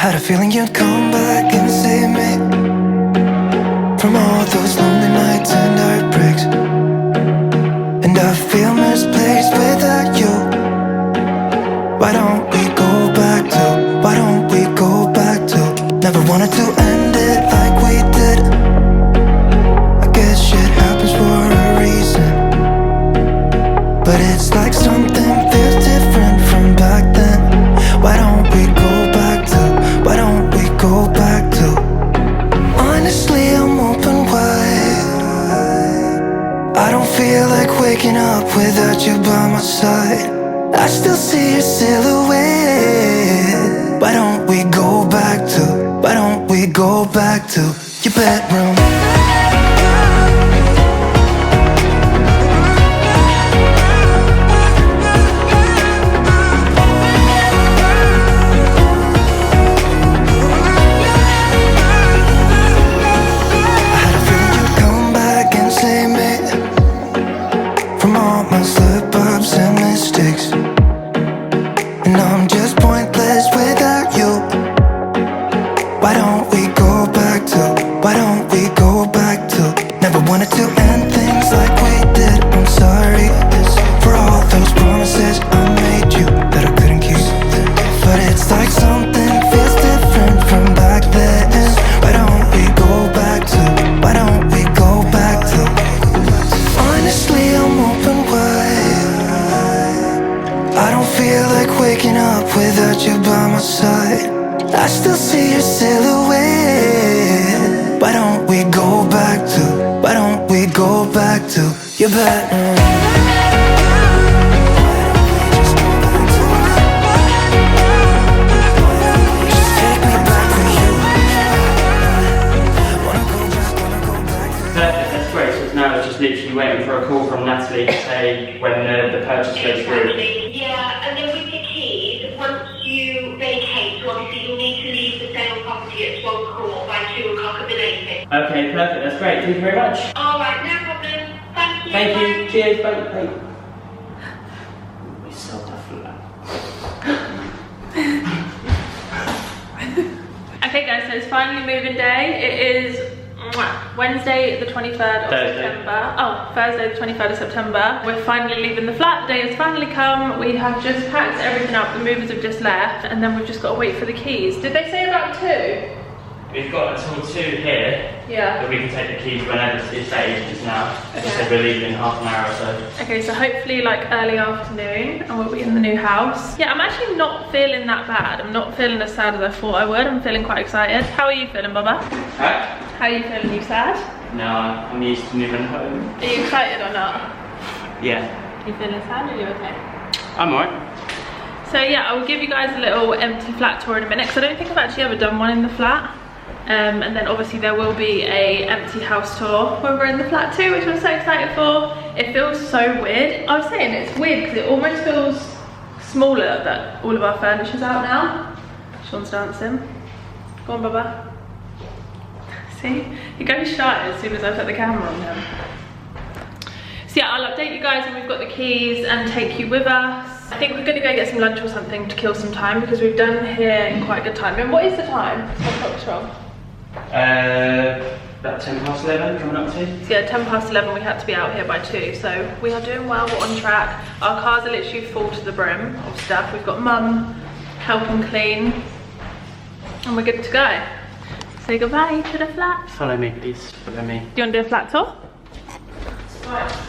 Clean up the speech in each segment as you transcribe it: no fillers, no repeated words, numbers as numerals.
had a feeling you'd come back and save me from all those lonely nights and heartbreaks. And I feel misplaced without you. Why don't we go back to, why don't we go back to? Never wanted to end it like we did. I guess shit happens for a reason, but it's like something feels different from back then. Why don't we go back to, why don't we go back to? Honestly, I'm open wide. I don't feel like waking up without you by my side. I still see your silhouette. Why don't we go back to, why don't we go back to your bedroom? I still see your silhouette. Why don't we go back to, why don't we go back to your bedroom? Now it's just literally waiting for a call from Natalie to say when the purchase goes through. Yeah, and then with the keys, once you vacate, so obviously you'll need to leave the sale property at 12 o'clock by 2 o'clock of the evening. Okay, perfect, that's great, thank you very much. Alright, no problem. Thank you. Thank you, cheers, bye. We sold our flat. Okay guys, so it's finally moving day. It is Wednesday the 23rd of September. Oh, Thursday the 23rd of September. We're finally leaving the flat. The day has finally come. We have just packed everything up. The movers have just left, and then we've just got to wait for the keys. Did they say about 2? We've got until 2 here. Yeah. But we can take the keys whenever the estate agents now. They said we're leaving in half an hour or so. Okay, so hopefully like early afternoon, and we'll be in the new house. Yeah, I'm actually not feeling that bad. I'm not feeling as sad as I thought I would. I'm feeling quite excited. How are you feeling, Baba? Huh? How are you feeling? Are you sad? No, I'm used to moving home. Are you excited or not? Yeah. Are you feeling sad? Are you okay? I'm alright. So yeah, I will give you guys a little empty flat tour in a minute, because I don't think I've actually ever done one in the flat. And then obviously there will be a empty house tour when we're in the flat too, which I'm so excited for. It feels so weird. I was saying it's weird because it almost feels smaller that all of our furniture's out now. Sean's dancing. Go on, Baba. See? He goes shy as soon as I put the camera on him. So yeah, I'll update you guys when we've got the keys and take you with us. I think we're gonna go get some lunch or something to kill some time, because we've done here in quite good time. And what is the time? What clock's wrong? About 11:10 coming up to. So yeah, 11:10 we had to be out here by 2, so we are doing well, we're on track. Our cars are literally full to the brim of stuff. We've got Mum helping clean, and we're good to go. Say goodbye to the flat. Follow me, please. Follow me. Do you want to do a flat tour?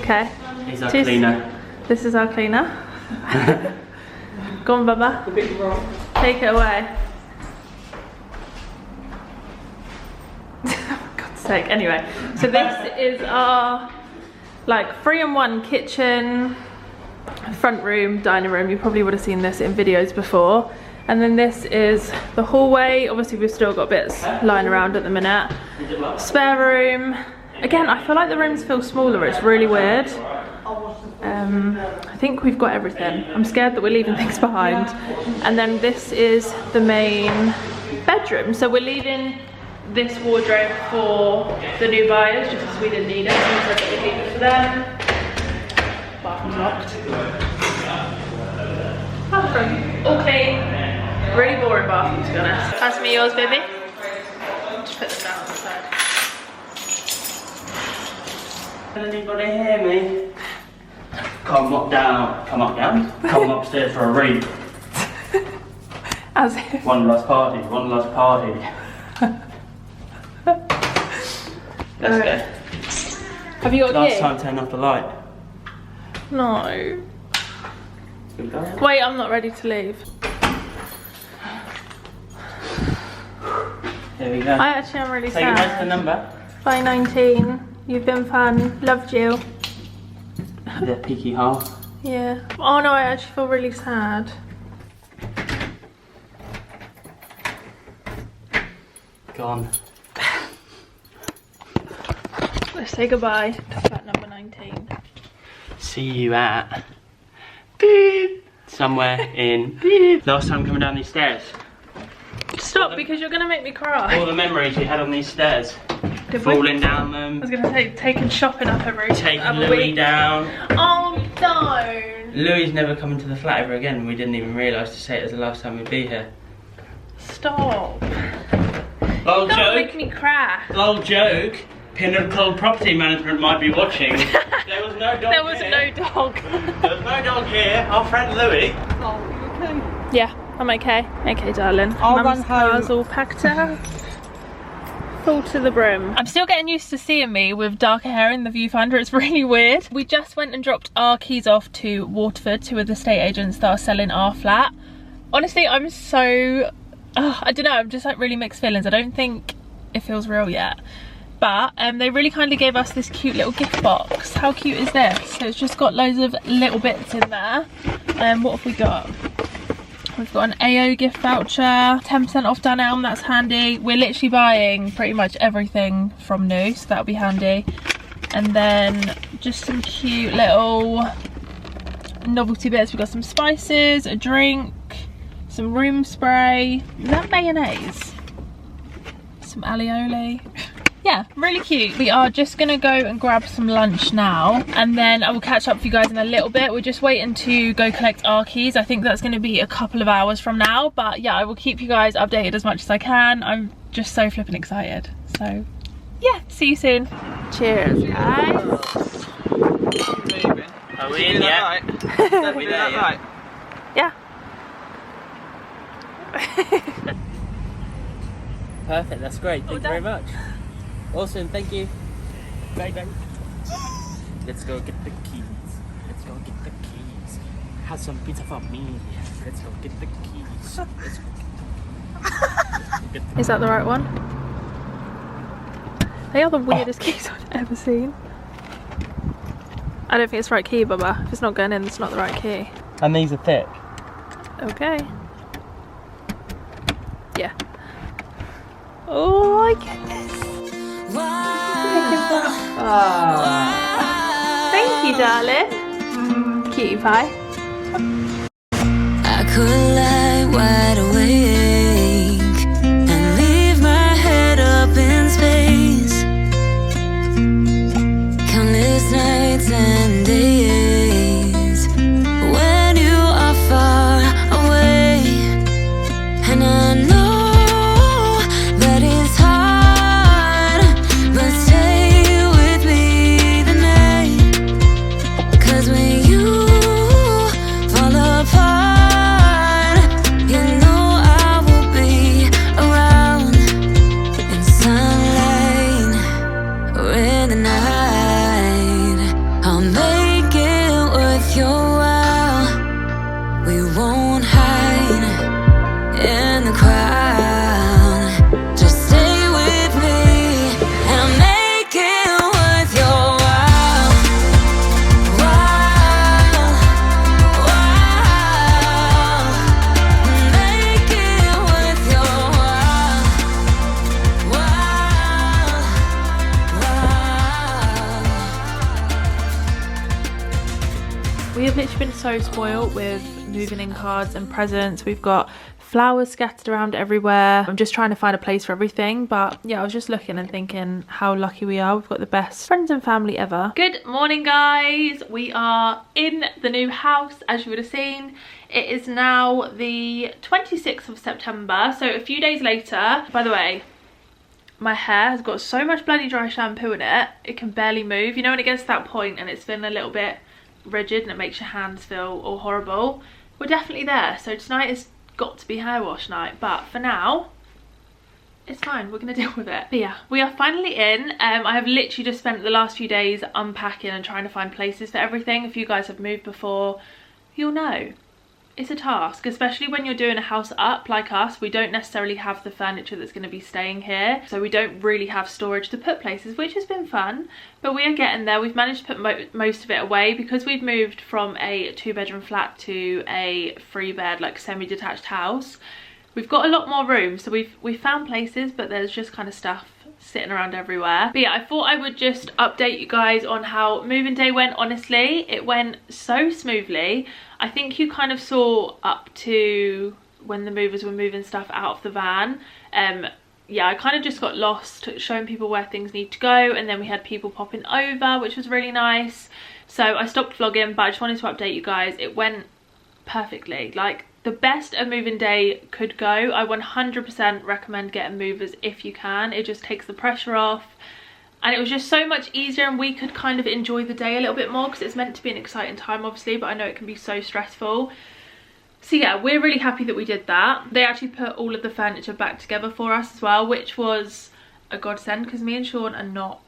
Okay. He's our cleaner. This is our cleaner. Go on, Baba. The big rock. Take it away. For God's sake. Anyway, so this is our like 3-in-1 kitchen, front room, dining room. You probably would have seen this in videos before. And then this is the hallway. Obviously we've still got bits lying around at the minute. Spare room. Again, I feel like the rooms feel smaller. It's really weird. I think we've got everything. I'm scared that we're leaving things behind. And then this is the main bedroom. So we're leaving this wardrobe for the new buyers, just because we didn't need it. So we said that we'd leave it for them. Bathroom's locked. Bathroom, all clean. Really boring bathroom, to be honest. Pass me yours, baby. Just put them down on the side. Can anybody hear me? Come up down. Come up down. Come upstairs for a read. As if. One last party. One last party. Let's go. Have you got a Last key? time, turn off the light. No. Good go. Wait, I'm not ready to leave. Here we go. I actually am really Say goodbye to the sad. number. Bye 19. You've been fun. Loved you. The peaky hole. Yeah. Oh no, I actually feel really sad. Gone. Let's say goodbye to flat number 19. See you at beep, somewhere in beep. Last time coming down these stairs. Stop, because you're gonna make me cry. All the memories we had on these stairs. Did we? Falling down I them. was gonna say, taking shopping up every Taking other Louis week. down. Oh, don't. Louis never coming to the flat ever again. We didn't even realise to say it was the last time we'd be here. Stop. Lol Don't make joke. me cry. Lol joke. Pinnacle Property Management might be watching. There was no dog There was here. no dog. There was no dog here. Our friend Louis. Yeah, I'm okay. Okay, darling. I'll Mum's run home. car's all packed up. Full to the brim. I'm still getting used to seeing me with darker hair in the viewfinder. It's really weird. We just went and dropped our keys off to Waterford, to the estate agents that are selling our flat. Honestly, I'm so... I don't know, I'm just like really mixed feelings. I don't think it feels real yet. But they really kindly gave us this cute little gift box. How cute is this? So it's just got loads of little bits in there. What have we got? We've got an AO gift voucher, 10% off Dunelm, that's handy. We're literally buying pretty much everything from new, so that'll be handy. And then just some cute little novelty bits. We've got some spices, a drink, some room spray. Is that mayonnaise? Some alioli. Yeah, really cute. We are just gonna go and grab some lunch now, and then I will catch up with you guys in a little bit. We're just waiting to go collect our keys. I think that's gonna be a couple of hours from now, but yeah, I will keep you guys updated as much as I can. I'm just so flipping excited. So yeah, see you soon. Cheers, guys. Are we in yet? Are we there yet? Yeah. Perfect, that's great. Thank you very much. Awesome, thank you. Bye bye. Let's go get the keys. Let's go get the keys. Have some pizza for me. Let's go get the keys. Let's go get the Is that the right one? They are the weirdest keys I've ever seen. I don't think it's the right key, Bubba. If it's not going in, it's not the right key. And these are thick. Okay. Yeah. Oh my goodness. Thank you, darling. Cutie pie. I could lie wide awake and leave my head up in space. Countless nights and days when you are far away, and I know that it's hard, but stay with me the night. 'Cause when you fall apart, you know I will be around in sunlight or in the night. I'll make it worth your while. We won't hide in the crowd. Just stay with me and I'll make it worth your while. While, make it worth your while. We have literally been so spoiled with moving in cards and presents. We've got flowers scattered around everywhere. I'm just trying to find a place for everything, but yeah, I was just looking and thinking how lucky we are. We've got the best friends and family ever. Good morning, guys. We are in the new house, as you would have seen. It is now the 26th of September, so a few days later. By the way, my hair has got so much bloody dry shampoo in it, it can barely move. You know when it gets to that point and it's been a little bit rigid and it makes your hands feel all horrible? We're definitely there. So tonight has got to be hair wash night, but for now it's fine, we're gonna deal with it. But yeah, we are finally in. I have literally just spent the last few days unpacking and trying to find places for everything. If you guys have moved before, you'll know it's a task, especially when you're doing a house up like us. We don't necessarily have the furniture that's going to be staying here, so we don't really have storage to put places, which has been fun, but we are getting there. We've managed to put most of it away because we've moved from a 2-bedroom flat to a 3-bed like semi-detached house. We've got a lot more room, so we've found places, but there's just kind of stuff sitting around everywhere. But yeah, I thought I would just update you guys on how moving day went. Honestly, it went so smoothly. I think you kind of saw up to when the movers were moving stuff out of the van. Yeah, I kind of just got lost showing people where things need to go, and then we had people popping over, which was really nice. So I stopped vlogging, but I just wanted to update you guys. It went perfectly, like the best a moving day could go. I 100% recommend getting movers if you can. It just takes the pressure off, and it was just so much easier, and we could kind of enjoy the day a little bit more because it's meant to be an exciting time obviously, but I know it can be so stressful. So yeah, we're really happy that we did that. They actually put all of the furniture back together for us as well, which was a godsend because me and Sean are not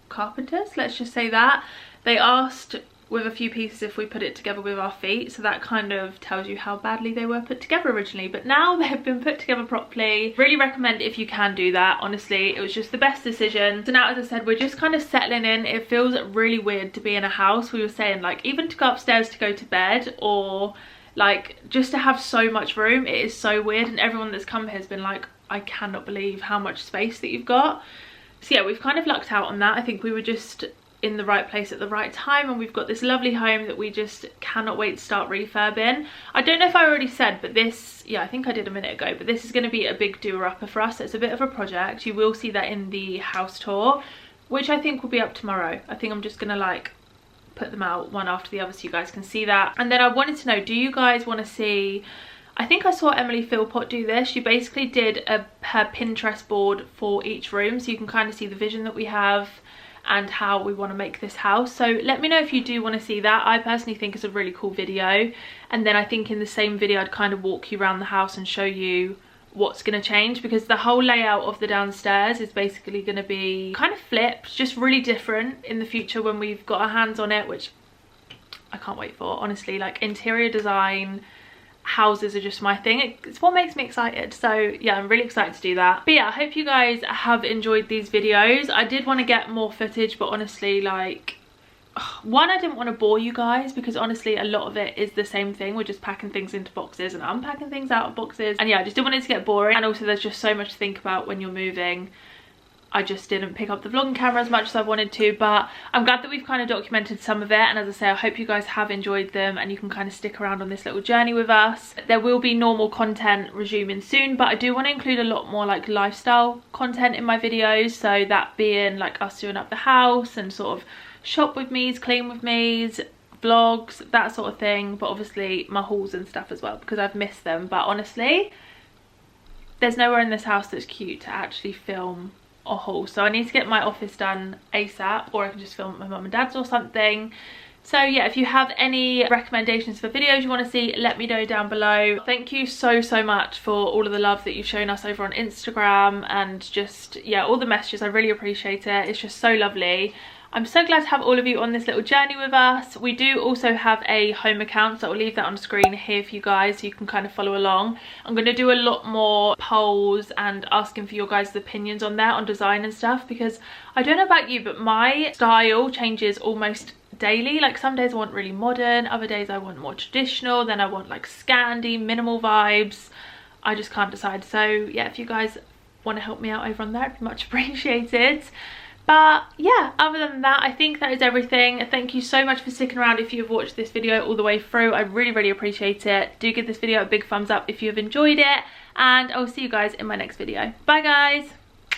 carpenters, let's just say that. They asked with a few pieces if we put it together with our feet, so that kind of tells you how badly they were put together originally, but now they've been put together properly. Really recommend if you can do that. Honestly, it was just the best decision. So now, as I said, we're just kind of settling in. It feels really weird to be in a house. We were saying, like, even to go upstairs to go to bed, or like just to have so much room, it is so weird, and everyone that's come here has been like, I cannot believe how much space that you've got. So yeah, we've kind of lucked out on that. I think we were just in the right place at the right time, and we've got this lovely home that we just cannot wait to start refurbing. I don't know if I already said, but this, yeah, I think I did a minute ago, but this is going to be a big doer-upper for us. It's a bit of a project. You will see that in the house tour, which I think will be up tomorrow. I think I'm just gonna like put them out one after the other so you guys can see that. And then I wanted to know, do you guys want to see, I think I saw Emily Philpott do this. She basically did her Pinterest board for each room, so you can kind of see the vision that we have and how we want to make this house. So let me know if you do want to see that. I personally think it's a really cool video, and then I think in the same video I'd kind of walk you around the house and show you what's going to change, because the whole layout of the downstairs is basically going to be kind of flipped, just really different in the future when we've got our hands on it, which I can't wait for. Honestly, like interior design, houses are just my thing. It's what makes me excited. So yeah, I'm really excited to do that. But yeah, I hope you guys have enjoyed these videos. I did want to get more footage, but honestly, like, one, I didn't want to bore you guys because honestly a lot of it is the same thing. We're just packing things into boxes and unpacking things out of boxes, and yeah, I just didn't want it to get boring. And also there's just so much to think about when you're moving. I just didn't pick up the vlogging camera as much as I wanted to, but I'm glad that we've kind of documented some of it. And as I say, I hope you guys have enjoyed them and you can kind of stick around on this little journey with us. There will be normal content resuming soon, but I do want to include a lot more like lifestyle content in my videos, so that being like us doing up the house and sort of shop with me's, clean with me's, vlogs, that sort of thing, but obviously my hauls and stuff as well because I've missed them. But honestly, there's nowhere in this house that's cute to actually film a haul, so I need to get my office done ASAP, or I can just film at my mum and dad's or something. So yeah, if you have any recommendations for videos you want to see, let me know down below. Thank you so much for all of the love that you've shown us over on Instagram, and just yeah, all the messages. I really appreciate it. It's just so lovely. I'm so glad to have all of you on this little journey with us. We do also have a home account, so I'll leave that on screen here for you guys so you can kind of follow along. I'm going to do a lot more polls and asking for your guys' opinions on there, on design and stuff, because I don't know about you, but my style changes almost daily. Like some days I want really modern, other days I want more traditional, then I want like Scandi, minimal vibes. I just can't decide. So yeah, if you guys want to help me out over on there, it'd be much appreciated. But yeah, other than that, I think that is everything. Thank you so much for sticking around if you've watched this video all the way through. I really appreciate it. Do give this video a big thumbs up if you have enjoyed it, and I'll see you guys in my next video. Bye guys.